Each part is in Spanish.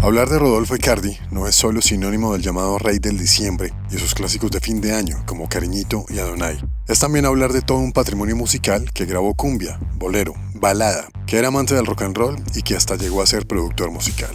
Hablar de Rodolfo Icardi no es solo sinónimo del llamado Rey del Diciembre y sus clásicos de fin de año como Cariñito y Adonai. Es también hablar de todo un patrimonio musical que grabó cumbia, bolero, balada, que era amante del rock and roll y que hasta llegó a ser productor musical.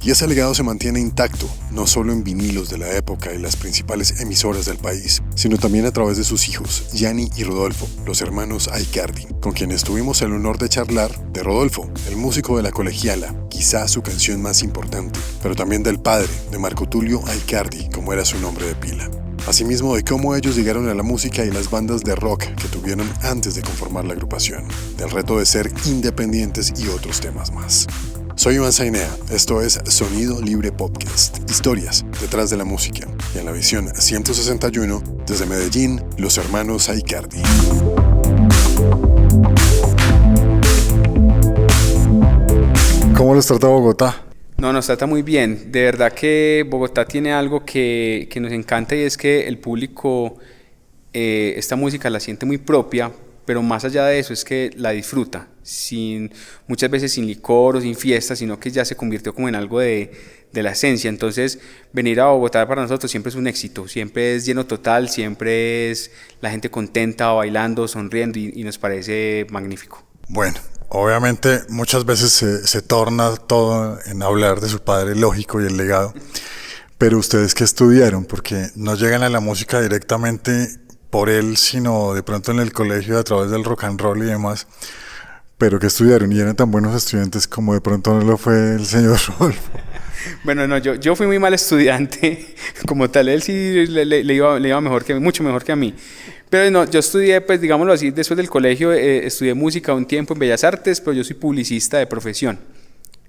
Y ese legado se mantiene intacto, no solo en vinilos de la época y las principales emisoras del país, sino también a través de sus hijos, Gianni y Rodolfo, los hermanos Icardi, con quienes tuvimos el honor de charlar de Rodolfo, el músico de La Colegiala, quizá su canción más importante, pero también del padre, de Marco Tulio Icardi, como era su nombre de pila. Asimismo de cómo ellos llegaron a la música y las bandas de rock que tuvieron antes de conformar la agrupación, del reto de ser independientes y otros temas más. Soy Iván Zainea, esto es Sonido Libre Podcast, historias detrás de la música, y en la visión 161, desde Medellín, los hermanos Icardi. ¿Cómo los trata Bogotá? No, nos trata muy bien. De verdad que Bogotá tiene algo que nos encanta y es que el público esta música la siente muy propia, pero más allá de eso es que la disfruta, muchas veces sin licor o sin fiesta, sino que ya se convirtió como en algo de la esencia. Entonces, venir a Bogotá para nosotros siempre es un éxito, siempre es lleno total, siempre es la gente contenta, bailando, sonriendo y nos parece magnífico. Bueno, obviamente muchas veces se torna todo en hablar de su padre, lógico, y el legado, pero ustedes ¿qué estudiaron? Porque no llegan a la música directamente por él, sino de pronto en el colegio a través del rock and roll y demás. Pero ¿qué estudiaron? ¿Y eran tan buenos estudiantes como de pronto no lo fue el señor Rodolfo? Bueno, no, yo fui muy mal estudiante, como tal, él sí le iba mejor que mucho mejor que a mí. Pero no, yo estudié, pues digámoslo así, después del colegio estudié música un tiempo en Bellas Artes, pero yo soy publicista de profesión,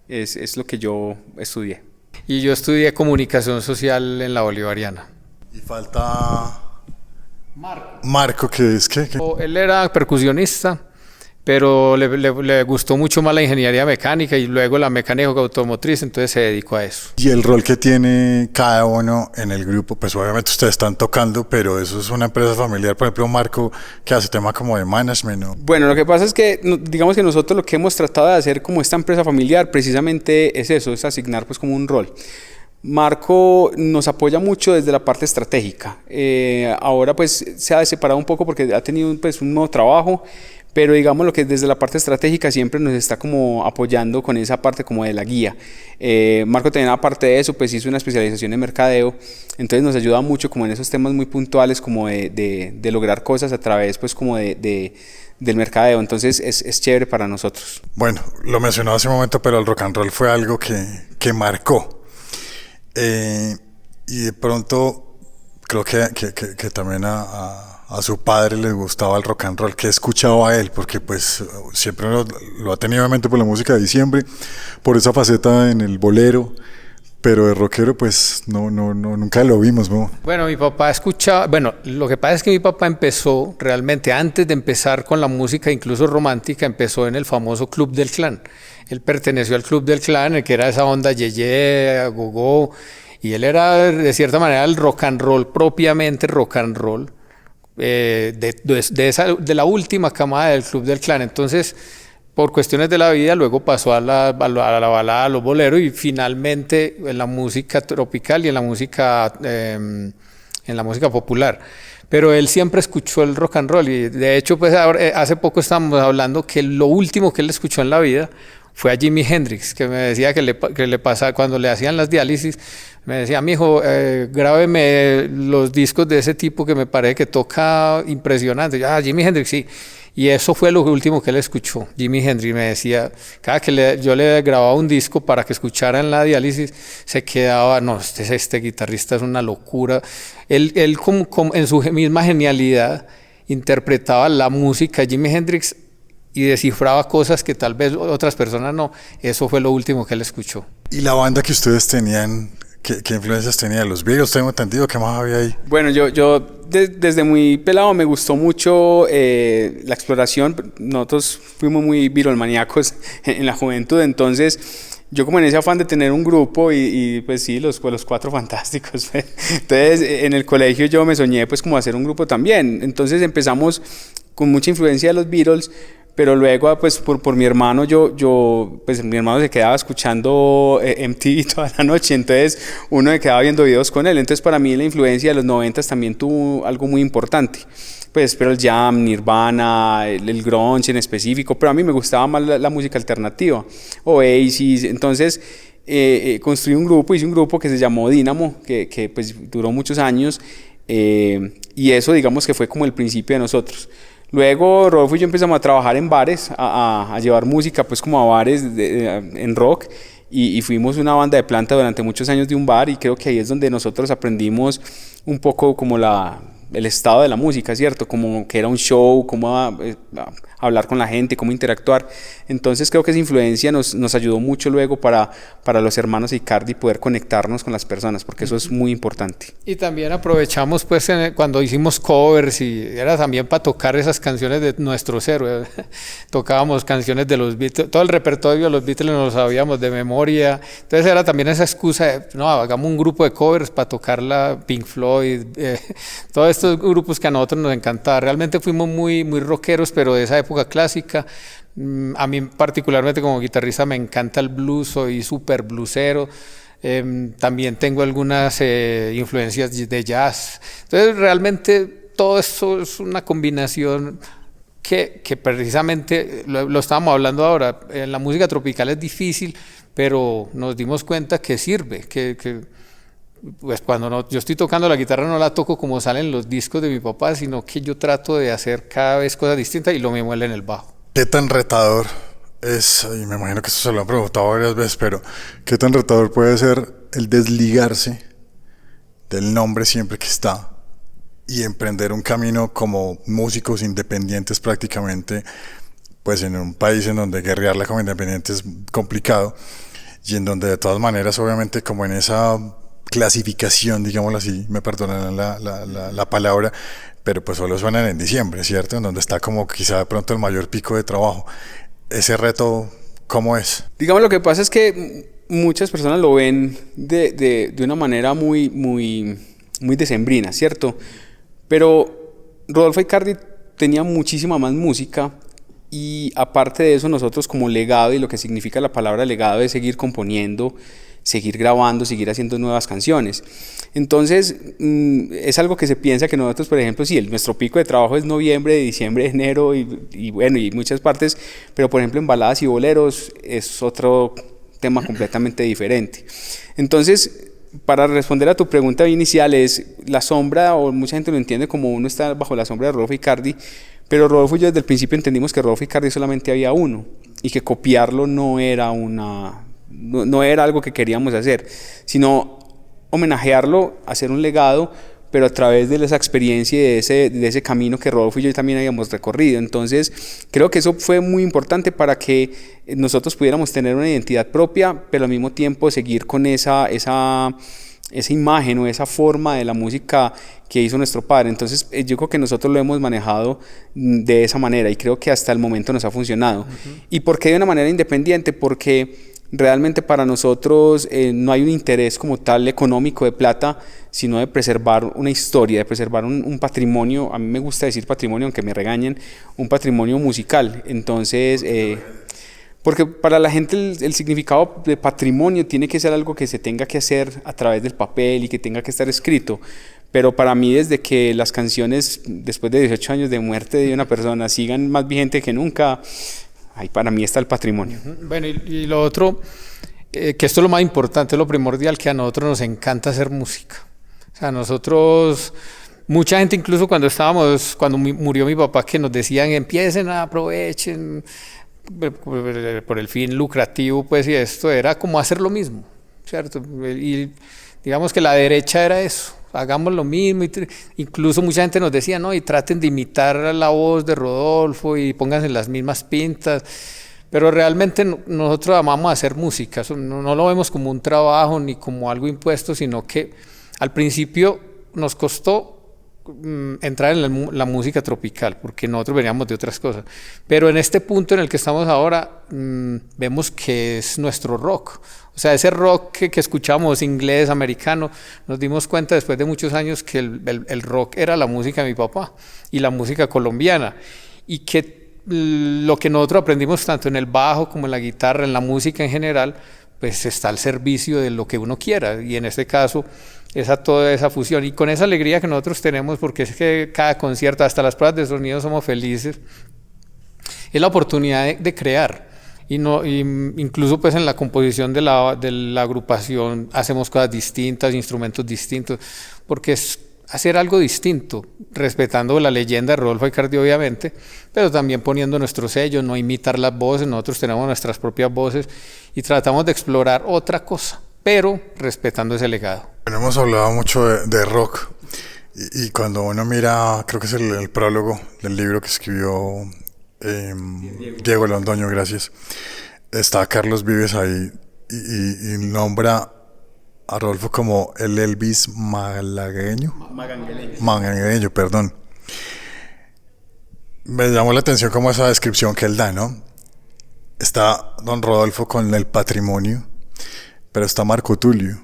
es lo que yo estudié. Y yo estudié comunicación social en la Bolivariana. Y falta Marco, que es que... Él era percusionista, pero le gustó mucho más la ingeniería mecánica y luego la mecánica automotriz, entonces se dedicó a eso. Y el rol que tiene cada uno en el grupo, pues obviamente ustedes están tocando, pero eso es una empresa familiar. Por ejemplo, Marco, que hace tema como de management, ¿no? Bueno, lo que pasa es que, digamos que nosotros lo que hemos tratado de hacer como esta empresa familiar, precisamente es eso, es asignar pues como un rol. Marco nos apoya mucho desde la parte estratégica. Ahora pues se ha separado un poco porque ha tenido pues un nuevo trabajo, pero digamos lo que desde la parte estratégica siempre nos está como apoyando con esa parte como de la guía. Marco también aparte de eso pues hizo una especialización en mercadeo, entonces nos ayuda mucho como en esos temas muy puntuales como de lograr cosas a través pues como del mercadeo, entonces es chévere para nosotros. Bueno, lo mencionaba hace un momento, pero el rock and roll fue algo que marcó. Y de pronto creo que también a su padre le gustaba el rock and roll. ¿Qué escuchaba a él? Porque pues siempre lo ha tenido en mente por la música de diciembre, por esa faceta en el bolero, pero de rockero pues no nunca lo vimos, ¿no? Bueno, mi papá escuchaba, bueno, lo que pasa es que mi papá empezó realmente antes de empezar con la música, incluso romántica, empezó en el famoso Club del Clan. Él perteneció al Club del Clan, el que era esa onda yeye, gogó, y él era de cierta manera el rock and roll, propiamente rock and roll, de la última camada del Club del Clan. Entonces, por cuestiones de la vida, luego pasó a la balada, a los boleros, y finalmente en la música tropical y en la música popular. Pero él siempre escuchó el rock and roll, y de hecho pues hace poco estábamos hablando que lo último que él escuchó en la vida fue a Jimi Hendrix, que me decía que le pasaba cuando le hacían las diálisis, me decía, mijo, grábeme los discos de ese tipo que me parece que toca impresionante. Jimi Hendrix, sí. Y eso fue lo último que él escuchó, Jimi Hendrix. Me decía, cada que yo le grababa un disco para que escuchara en la diálisis, se quedaba, no, este guitarrista es una locura. Él como en su misma genialidad interpretaba la música de Jimi Hendrix y descifraba cosas que tal vez otras personas no. Eso fue lo último que él escuchó. ¿Y la banda que ustedes tenían, qué influencias tenía? ¿Los Beatles? Tengo entendido, ¿qué más había ahí? Bueno, yo desde muy pelado me gustó mucho la exploración. Nosotros fuimos muy Beatlemaníacos en la juventud, entonces yo como en ese afán de tener un grupo y pues sí, los Cuatro Fantásticos. Entonces en el colegio yo me soñé pues como hacer un grupo también. Entonces empezamos con mucha influencia de los Beatles, pero luego pues por mi hermano, pues mi hermano se quedaba escuchando MTV toda la noche, entonces uno se quedaba viendo videos con él, entonces para mí la influencia de los 90 también tuvo algo muy importante. Pues Pearl Jam, Nirvana, el grunge en específico, pero a mí me gustaba más la música alternativa, Oasis, entonces construí hice un grupo que se llamó Dynamo, que pues duró muchos años, y eso digamos que fue como el principio de nosotros. Luego Rodolfo y yo empezamos a trabajar en bares, a llevar música pues como a bares en rock, y fuimos una banda de planta durante muchos años de un bar, y creo que ahí es donde nosotros aprendimos un poco como el estado de la música, ¿cierto? Como que era un show, cómo hablar con la gente, cómo interactuar. Entonces creo que esa influencia nos ayudó mucho luego para los hermanos Icardi poder conectarnos con las personas, porque eso es muy importante. Y también aprovechamos pues cuando hicimos covers, y era también para tocar esas canciones de nuestros héroes. Tocábamos canciones de los Beatles, todo el repertorio de los Beatles nos lo sabíamos de memoria. Entonces era también esa excusa de, no, hagamos un grupo de covers para tocar la Pink Floyd, todo estos grupos que a nosotros nos encantaba. Realmente fuimos muy rockeros, pero de esa época clásica. A mí particularmente como guitarrista me encanta el blues, soy súper bluesero. También tengo algunas influencias de jazz. Entonces realmente todo esto es una combinación que precisamente lo estábamos hablando ahora. En la música tropical es difícil, pero nos dimos cuenta que sirve, pues cuando yo estoy tocando la guitarra no la toco como salen los discos de mi papá, sino que yo trato de hacer cada vez cosas distintas, y lo mismo en el bajo. ¿Qué tan retador es, y me imagino que eso se lo han preguntado varias veces, pero qué tan retador puede ser el desligarse del nombre siempre que está y emprender un camino como músicos independientes prácticamente, pues en un país en donde guerrearla como independiente es complicado, y en donde de todas maneras obviamente como en esa clasificación, digámoslo así, me perdonan la palabra, pero pues solo suenan en diciembre, ¿cierto? En donde está como quizá de pronto el mayor pico de trabajo. Ese reto, ¿cómo es? Digamos, lo que pasa es que muchas personas lo ven de una manera muy decembrina, ¿cierto? Pero Rodolfo Icardi tenía muchísima más música, y aparte de eso nosotros como legado, y lo que significa la palabra legado es seguir componiendo, seguir grabando, seguir haciendo nuevas canciones. Entonces es algo que se piensa que nosotros, por ejemplo, sí, nuestro pico de trabajo es noviembre, diciembre, enero y bueno, y muchas partes, pero por ejemplo en baladas y boleros es otro tema completamente diferente. Entonces, para responder a tu pregunta inicial, es la sombra, o mucha gente lo entiende como uno está bajo la sombra de Rodolfo Icardi, pero Rodolfo y yo desde el principio entendimos que Rodolfo Icardi solamente había uno, y que copiarlo no era algo que queríamos hacer, sino homenajearlo, hacer un legado, pero a través de esa experiencia y de ese camino que Rodolfo y yo también habíamos recorrido. Entonces creo que eso fue muy importante para que nosotros pudiéramos tener una identidad propia, pero al mismo tiempo seguir con esa imagen o esa forma de la música que hizo nuestro padre. Entonces yo creo que nosotros lo hemos manejado de esa manera, y creo que hasta el momento nos ha funcionado. Uh-huh. ¿Y por qué de una manera independiente? Porque realmente para nosotros no hay un interés como tal económico de plata, sino de preservar una historia, de preservar un patrimonio. A mí me gusta decir patrimonio, aunque me regañen, un patrimonio musical. Entonces, porque para la gente el significado de patrimonio tiene que ser algo que se tenga que hacer a través del papel y que tenga que estar escrito. Pero para mí, desde que las canciones, después de 18 años de muerte de una persona, sigan más vigente que nunca, ahí para mí está el patrimonio. Bueno, y lo otro, que esto es lo más importante, lo primordial, que a nosotros nos encanta hacer música. O sea, nosotros, mucha gente incluso cuando murió mi papá, que nos decían, empiecen, aprovechen, por el fin lucrativo, pues, y esto era como hacer lo mismo, ¿cierto? Y digamos que la derecha era eso. Hagamos lo mismo, incluso mucha gente nos decía, no, y traten de imitar la voz de Rodolfo y pónganse las mismas pintas, pero realmente nosotros amamos hacer música, no lo vemos como un trabajo ni como algo impuesto, sino que al principio nos costó entrar en la música tropical, porque nosotros veníamos de otras cosas, pero en este punto en el que estamos ahora, vemos que es nuestro rock. O sea, ese rock que escuchamos, inglés, americano, nos dimos cuenta después de muchos años que el rock era la música de mi papá y la música colombiana, y que lo que nosotros aprendimos tanto en el bajo como en la guitarra, en la música en general, pues está al servicio de lo que uno quiera, y en este caso toda esa fusión, y con esa alegría que nosotros tenemos, porque es que cada concierto, hasta las pruebas de sonido somos felices, es la oportunidad de crear, y incluso pues en la composición de la agrupación hacemos cosas distintas, instrumentos distintos, porque es hacer algo distinto, respetando la leyenda de Rodolfo Aicardi obviamente, pero también poniendo nuestro sello, no imitar las voces, nosotros tenemos nuestras propias voces y tratamos de explorar otra cosa, pero respetando ese legado. Bueno, hemos hablado mucho de rock y cuando uno mira, creo que es el prólogo del libro que escribió Diego Londoño, gracias, está Carlos Vives ahí y nombra a Rodolfo como el Elvis magangueño, perdón. Me llamó la atención como esa descripción que él da, ¿no? Está don Rodolfo con el patrimonio, pero está Marco Tulio.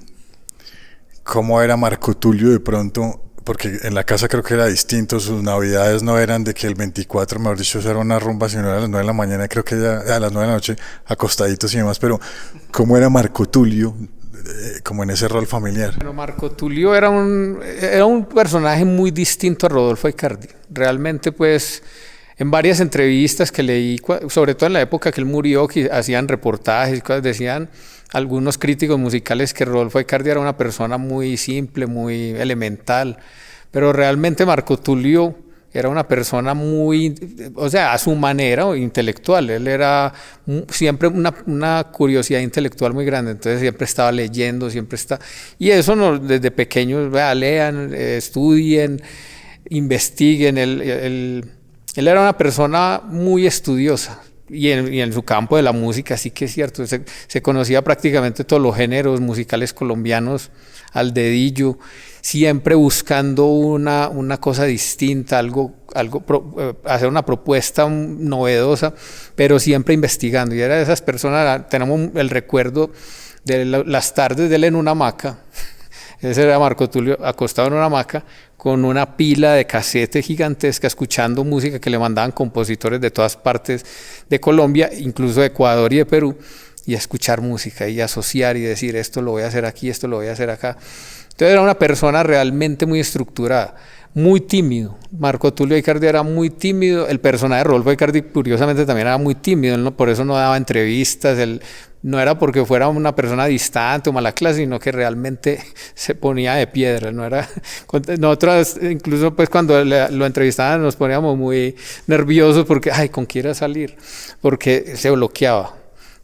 ¿Cómo era Marco Tulio de pronto? Porque en la casa creo que era distinto, sus navidades no eran de que el 24, mejor dicho, era una rumba, sino a las 9 de la mañana, creo que ya a las 9 de la noche, acostaditos y demás, pero ¿cómo era Marco Tulio? Como en ese rol familiar. Bueno, Marco Tulio era un personaje muy distinto a Rodolfo Aicardi. Realmente, pues, en varias entrevistas que leí, sobre todo en la época que él murió, que hacían reportajes, cosas, decían algunos críticos musicales que Rodolfo Aicardi era una persona muy simple, muy elemental, pero realmente Marco Tulio era una persona muy, o sea, a su manera, intelectual. Él era siempre una curiosidad intelectual muy grande, entonces siempre estaba leyendo, y eso desde pequeños, lean, estudien, investiguen. Él era una persona muy estudiosa. Y en su campo de la música sí que es cierto, se conocía prácticamente todos los géneros musicales colombianos al dedillo, siempre buscando una cosa distinta, hacer una propuesta novedosa, pero siempre investigando. Y era de esas personas, tenemos el recuerdo de las tardes de él en una hamaca. Ese era Marco Tulio acostado en una hamaca con una pila de casetes gigantesca, escuchando música que le mandaban compositores de todas partes de Colombia, incluso de Ecuador y de Perú, y a escuchar música y asociar y decir esto lo voy a hacer aquí, esto lo voy a hacer acá. Entonces era una persona realmente muy estructurada, muy tímido. Marco Tulio Aicardi era muy tímido. El personaje de Rodolfo Aicardi curiosamente también era muy tímido, por eso no daba entrevistas. No era porque fuera una persona distante o mala clase, sino que realmente se ponía de piedra. Nosotros incluso pues cuando lo entrevistaban nos poníamos muy nerviosos porque ¿con quién era salir? Porque se bloqueaba.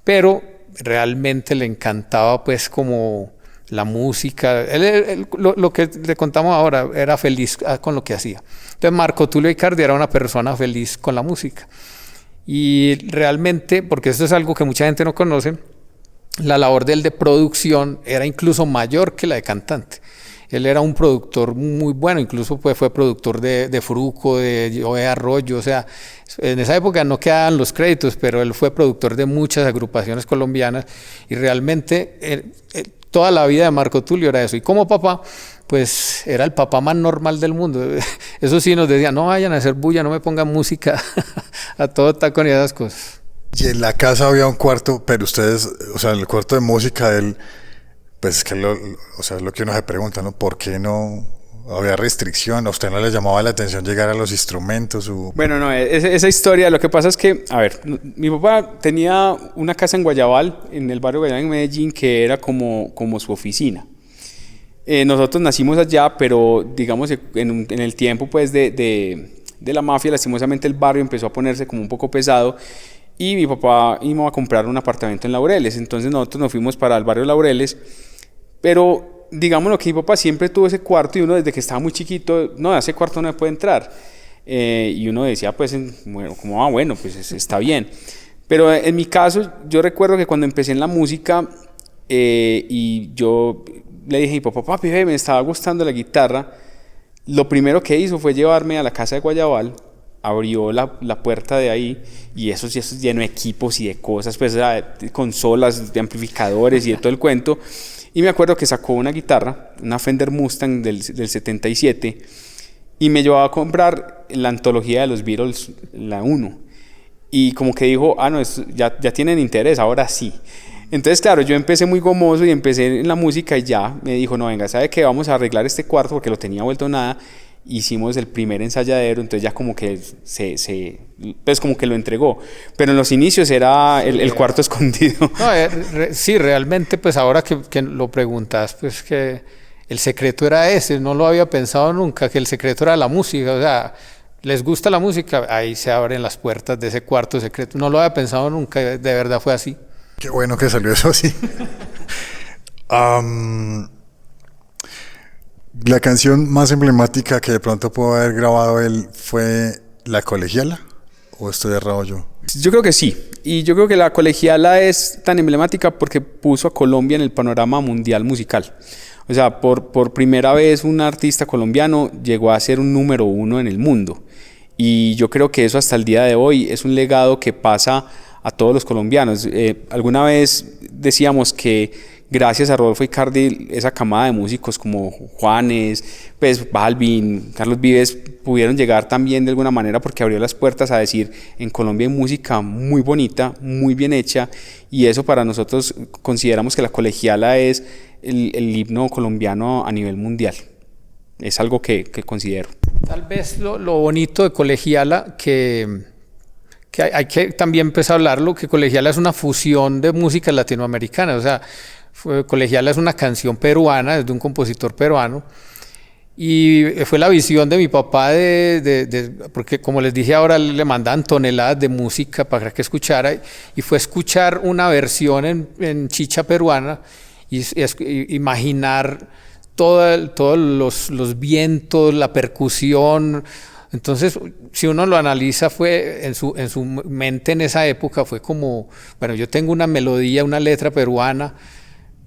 Pero realmente le encantaba pues como la música. Lo que le contamos ahora, era feliz con lo que hacía. Entonces Marco Tulio Aicardi era una persona feliz con la música. Y realmente, porque esto es algo que mucha gente no conoce, la labor de él de producción era incluso mayor que la de cantante. Él era un productor muy bueno, incluso pues fue productor de Fruco, de Joe Arroyo, o sea, en esa época no quedaban los créditos, pero él fue productor de muchas agrupaciones colombianas y realmente toda la vida de Marco Tulio era eso. Y como papá, pues era el papá más normal del mundo. Eso sí nos decía, no vayan a hacer bulla, no me pongan música a todo tacón y esas cosas. Y en la casa había un cuarto, pero ustedes, o sea, en el cuarto de música de él, pues es que es lo que uno se pregunta, ¿no? ¿Por qué no había restricción? ¿A usted no le llamaba la atención llegar a los instrumentos? Bueno, no, esa historia, lo que pasa es que, a ver, mi papá tenía una casa en Guayabal, en el barrio Guayabal en Medellín, que era como su oficina. Nosotros nacimos allá, pero digamos en el tiempo pues de la mafia, lastimosamente el barrio empezó a ponerse como un poco pesado y mi papá iba a comprar un apartamento en Laureles, entonces nosotros nos fuimos para el barrio Laureles, pero digámoslo que mi papá siempre tuvo ese cuarto y uno desde que estaba muy chiquito, no, a ese cuarto no se puede entrar, y uno decía pues, bueno, pues está bien, pero en mi caso yo recuerdo que cuando empecé en la música y yo le dije a mi papá, papi, me estaba gustando la guitarra. Lo primero que hizo fue llevarme a la casa de Guayabal, abrió la puerta de ahí y eso lleno de equipos y de cosas, pues de consolas, de amplificadores y de todo el cuento. Y me acuerdo que sacó una guitarra, una Fender Mustang del 77 y me llevaba a comprar la antología de los Beatles, la 1. y como que dijo, no, ya tienen interés, ahora sí. Entonces, claro, yo empecé muy gomoso y empecé en la música y ya me dijo, no, venga, ¿sabe qué? Vamos a arreglar este cuarto porque lo tenía vuelto nada. Hicimos el primer ensayadero, entonces ya como que pues como que lo entregó. Pero en los inicios era el cuarto escondido. No, sí, realmente, pues ahora que lo preguntas, pues que el secreto era ese, no lo había pensado nunca, que el secreto era la música, o sea, les gusta la música, ahí se abren las puertas de ese cuarto secreto. No lo había pensado nunca, de verdad fue así. Qué bueno que salió eso así. La canción más emblemática que de pronto pudo haber grabado él fue La Colegiala, ¿o estoy errado yo? Yo creo que sí, y yo creo que La Colegiala es tan emblemática porque puso a Colombia en el panorama mundial musical. O sea, por primera vez un artista colombiano llegó a ser un número 1 en el mundo. Y yo creo que eso hasta el día de hoy es un legado que pasa a todos los colombianos. Alguna vez decíamos que gracias a Rodolfo Icardi, esa camada de músicos como Juanes, pues Balvin, Carlos Vives, pudieron llegar también de alguna manera porque abrió las puertas a decir, en Colombia hay música muy bonita, muy bien hecha, y eso para nosotros consideramos que La Colegiala es el himno colombiano a nivel mundial. Es algo que considero. Tal vez lo bonito de Colegiala, que hay que también empezar a hablarlo, que Colegiala es una fusión de música latinoamericana, o sea, Colegiala es una canción peruana, es de un compositor peruano, y fue la visión de mi papá porque como les dije ahora, le mandaban toneladas de música para que escuchara, y fue escuchar una versión en chicha peruana y imaginar todos los vientos, la percusión. Entonces, si uno lo analiza, fue en su mente en esa época fue como, bueno, yo tengo una melodía, una letra peruana,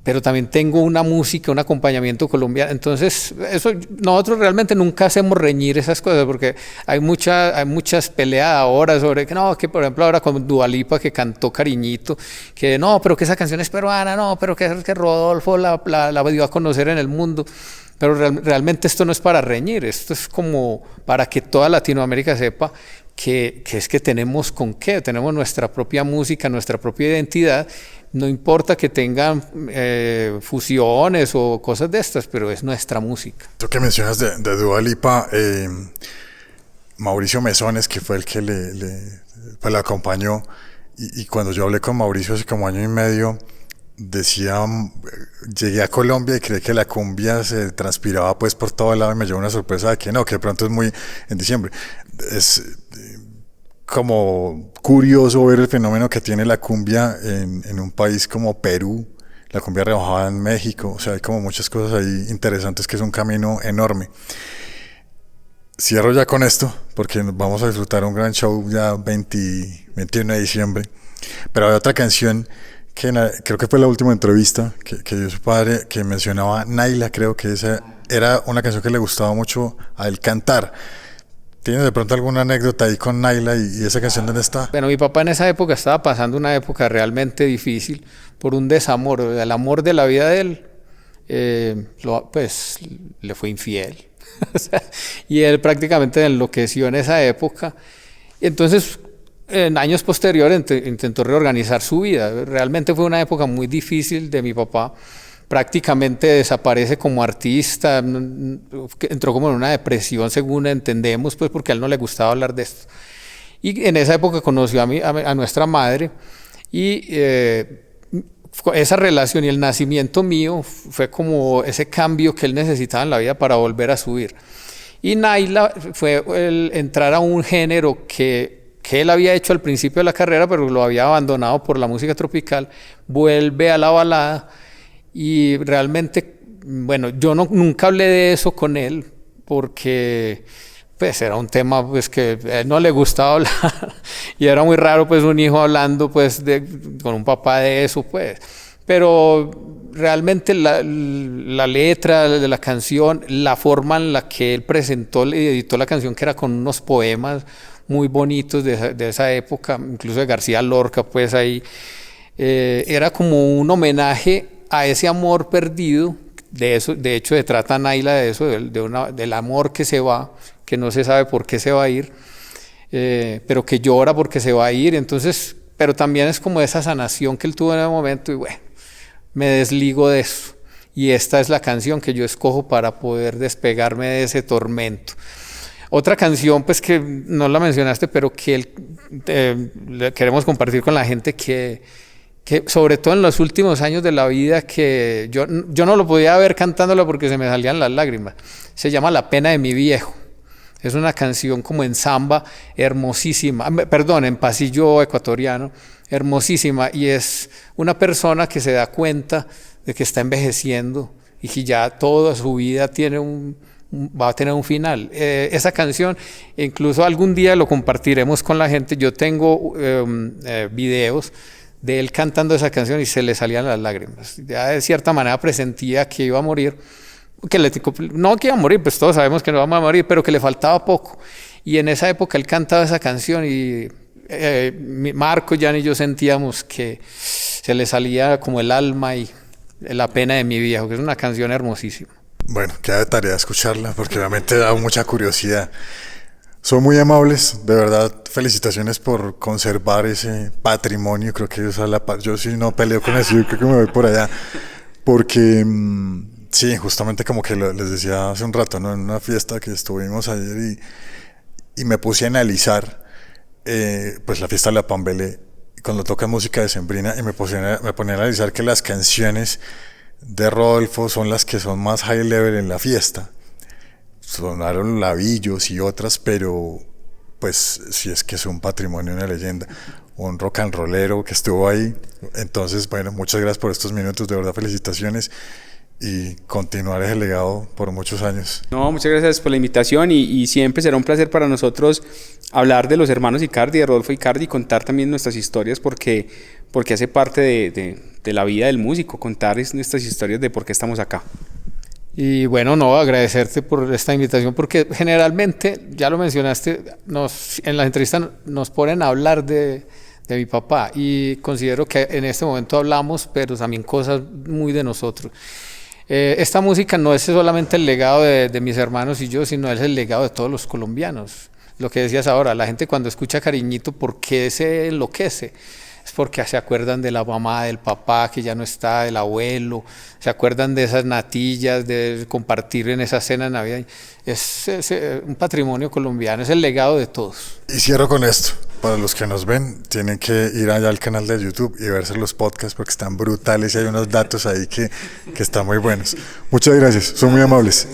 pero también tengo una música, un acompañamiento colombiano. Entonces, eso nosotros realmente nunca hacemos reñir esas cosas, porque hay muchas peleas ahora sobre que no, que por ejemplo ahora con Dua Lipa que cantó Cariñito, que no, pero que esa canción es peruana, no, pero que Rodolfo la dio a conocer en el mundo. Pero realmente esto no es para reñir, esto es como para que toda Latinoamérica sepa que es que tenemos con qué, tenemos nuestra propia música, nuestra propia identidad, no importa que tengan fusiones o cosas de estas, pero es nuestra música. Tú que mencionas de Dua Lipa, Mauricio Mesones, que fue el que pues la acompañó, y cuando yo hablé con Mauricio hace como año y medio, decía, llegué a Colombia y creí que la cumbia se transpiraba pues por todo lado, y me llevó una sorpresa de que no, que de pronto es muy en diciembre. Es como curioso ver el fenómeno que tiene la cumbia en un país como Perú, la cumbia rebajada en México, o sea, hay como muchas cosas ahí interesantes, que es un camino enorme. Cierro ya con esto, porque vamos a disfrutar un gran show ya 21 de diciembre, pero hay otra canción que creo que fue la última entrevista que dio su padre, que mencionaba Naila. Creo que esa era una canción que le gustaba mucho a él cantar. ¿Tienes de pronto alguna anécdota ahí con Naila y esa canción dónde está? Bueno, mi papá en esa época estaba pasando una época realmente difícil por un desamor, el amor de la vida de él, pues le fue infiel. Y él prácticamente enloqueció en esa época. Y entonces, en años posteriores intentó reorganizar su vida. Realmente fue una época muy difícil de mi papá. Prácticamente desaparece como artista, entró como en una depresión, según entendemos, pues porque a él no le gustaba hablar de esto. Y en esa época conoció a nuestra madre, y esa relación y el nacimiento mío fue como ese cambio que él necesitaba en la vida para volver a subir. Y Naila fue el entrar a un género que él había hecho al principio de la carrera, pero lo había abandonado por la música tropical, vuelve a la balada. Y realmente, bueno, yo nunca hablé de eso con él, porque pues era un tema pues que a él no le gustaba hablar, y era muy raro pues un hijo hablando pues con un papá de eso, pues. Pero realmente la letra de la canción, la forma en la que él presentó y editó la canción, que era con unos poemas muy bonitos de esa época, incluso de García Lorca, pues ahí, era como un homenaje a ese amor perdido. De hecho se trata Naila de eso, del amor que se va, que no se sabe por qué se va a ir. pero que llora porque se va a ir. Entonces, pero también es como esa sanación que él tuvo en el momento y bueno, me desligo de eso. Y esta es la canción que yo escojo para poder despegarme de ese tormento. Otra canción, pues que no la mencionaste, pero que queremos compartir con la gente que sobre todo en los últimos años de la vida, que yo no lo podía ver cantándola porque se me salían las lágrimas. Se llama La pena de mi viejo. Es una canción como en samba, hermosísima, perdón, en pasillo ecuatoriano, hermosísima, y es una persona que se da cuenta de que está envejeciendo y que ya toda su vida va a tener un final. Esa canción, incluso algún día lo compartiremos con la gente. Yo tengo videos de él cantando esa canción y se le salían las lágrimas. Ya de cierta manera presentía que iba a morir, no que iba a morir, pues todos sabemos que no vamos a morir, pero que le faltaba poco. Y en esa época él cantaba esa canción y Marco, Jan y yo sentíamos que se le salía como el alma y La pena de mi viejo, que es una canción hermosísima. Bueno, queda de tarea escucharla porque realmente da mucha curiosidad. Son muy amables, de verdad, felicitaciones por conservar ese patrimonio. Creo que yo sí no peleo con eso, yo creo que me voy por allá, porque sí, justamente como que les decía hace un rato, ¿no? En una fiesta que estuvimos ayer y me puse a analizar pues la fiesta de la Pambelé, cuando toca música decembrina, y me ponía a analizar que las canciones de Rodolfo son las que son más high level en la fiesta. Sonaron Lavillos y otras, pero pues sí es que es un patrimonio, una leyenda, un rock and rollero que estuvo ahí. Entonces, bueno, muchas gracias por estos minutos, de verdad felicitaciones y continuar ese legado por muchos años. No, muchas gracias por la invitación y siempre será un placer para nosotros hablar de los hermanos Icardi, de Rodolfo Icardi, y contar también nuestras historias porque hace parte de la vida del músico, contar nuestras historias de por qué estamos acá. Y bueno, no, agradecerte por esta invitación, porque generalmente, ya lo mencionaste, en las entrevistas nos ponen a hablar de mi papá, y considero que en este momento hablamos, pero también cosas muy de nosotros. Esta música no es solamente el legado de mis hermanos y yo, sino es el legado de todos los colombianos. Lo que decías ahora, la gente cuando escucha Cariñito, ¿por qué se enloquece? Es porque se acuerdan de la mamá, del papá que ya no está, del abuelo, se acuerdan de esas natillas, de compartir en esa cena de Navidad. Es un patrimonio colombiano, es el legado de todos. Y cierro con esto, para los que nos ven, tienen que ir allá al canal de YouTube y verse los podcasts porque están brutales y hay unos datos ahí que están muy buenos. Muchas gracias, son muy amables.